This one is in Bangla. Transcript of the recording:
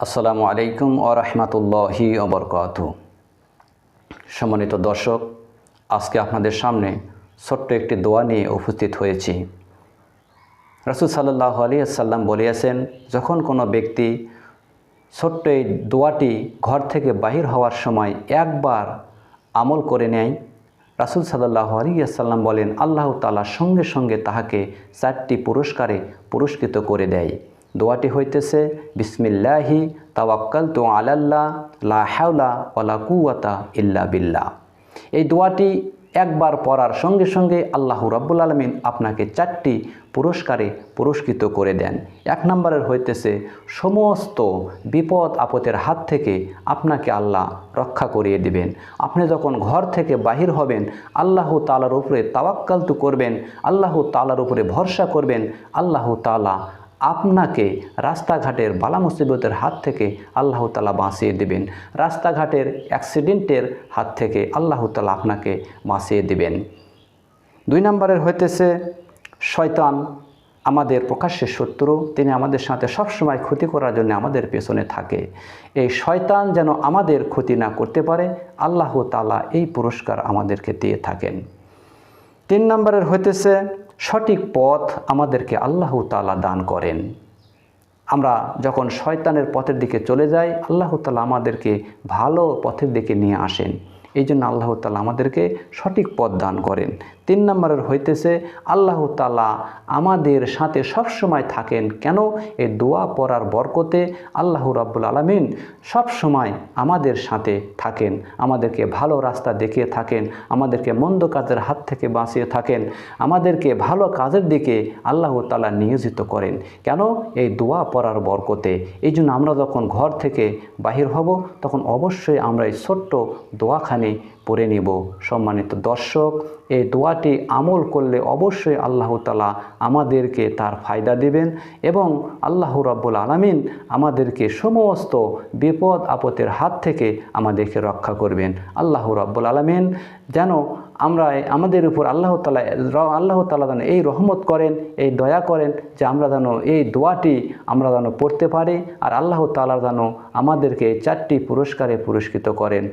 আসসালামু আলাইকুম ওয়া রাহমাতুল্লাহি ওয়া বারাকাতুহু। সম্মানিত দর্শক, আজকে আপনাদের সামনে ছোট্ট একটি দোয়া নিয়ে উপস্থিত হয়েছি। রাসূল সাল্লাল্লাহু আলাইহি ওয়াসাল্লাম বলেছেন, যখন কোনো ব্যক্তি ছোট্ট এই দোয়াটি ঘর থেকে বাহির হওয়ার সময় একবার আমল করে নেয়, রাসূল সাল্লাল্লাহু আলাইহি ওয়াসাল্লাম বলেন, আল্লাহ তাআলা সঙ্গে সঙ্গে তাহাকে 4টি পুরস্কারে পুরস্কৃত করে দেয়। দোয়াটি হইতেছে, বিসমিল্লাহি তাওয়াক্কালতু আলাল্লাহ লা হাওলা ওয়ালা কুওয়াতা ইল্লা বিল্লাহ। এই দোয়াটি একবার পড়ার সঙ্গে সঙ্গে আল্লাহ রাব্বুল আলামিন আপনাকে 4টি পুরস্কারে পুরস্কৃত করে দেন। 1 নম্বরের হইতেছে, সমস্ত বিপদ আপদের হাত থেকে আপনাকে আল্লাহ রক্ষা করিয়ে দিবেন। আপনি যখন ঘর থেকে বাহির হবেন, আল্লাহ তাআলার উপরে তাওয়াক্কালতু করবেন, আল্লাহ তাআলার উপরে ভরসা করবেন, আল্লাহ তাআলা আপনাকে রাস্তাঘাটের বালা মুসিবতের হাত থেকে আল্লাহ তাআলা বাঁচিয়ে দিবেন। রাস্তাঘাটের অ্যাক্সিডেন্টের হাত থেকে আল্লাহ তাআলা আপনাকে বাঁচিয়ে দিবেন। 2 নম্বরের হইতেছে, শয়তান আমাদের প্রকাশ্যের শত্রু, তিনি আমাদের সাথে সবসময় ক্ষতি করার জন্য আমাদের পেছনে থাকে। এই শয়তান যেন আমাদের ক্ষতি না করতে পারে, আল্লাহ তাআলা এই পুরস্কার আমাদেরকে দিয়ে থাকেন। 3 নম্বরের হইতেছে, সঠিক পথ আমাদেরকে আল্লাহ তাআলা দান করেন। আমরা যখন শয়তানের পথের দিকে চলে যাই, আল্লাহ তাআলা আমাদেরকে ভালো পথের দিকে নিয়ে আসেন। এই জন্য আল্লাহ তাআলা আমাদেরকে সঠিক পথ দান করেন। 3 নম্বরের হইতেছে, আল্লাহ তাআলা আমাদের সাথে সবসময় থাকেন। কেন? এই দোয়া পড়ার বরকতে আল্লাহ রাব্বুল আলামিন সবসময় আমাদের সাথে থাকেন, আমাদেরকে ভালো রাস্তা দেখিয়ে থাকেন, আমাদেরকে মন্দ কাজের হাত থেকে বাঁচিয়ে থাকেন, আমাদেরকে ভালো কাজের দিকে আল্লাহ তাআলা নিয়োজিত করেন। কেন? এই দোয়া পড়ার বরকতে। এই জন্য আমরা যখন ঘর থেকে বাহির হব, তখন অবশ্যই আমরা এই ছোট্ট দোয়াখানি পড়ে নিব। সম্মানিত দর্শক, এই দোয়াটি আমল করলে অবশ্যই আল্লাহ তাআলা আমাদেরকে তার ফায়দা দিবেন এবং আল্লাহ রাব্বুল আলামিন আমাদেরকে সমস্ত বিপদ আপদের হাত থেকে আমাদেরকে রক্ষা করবেন। আল্লাহ রাব্বুল আলামিন যেন আমাদের উপর আল্লাহ তাআলা যেন এই রহমত করেন, এই দয়া করেন যে আমরা যেন এই দোয়াটি আমরা যেন পড়তে পারি, আর আল্লাহ তাআলা যেন আমাদেরকে 4টি পুরস্কারে পুরস্কৃত করেন।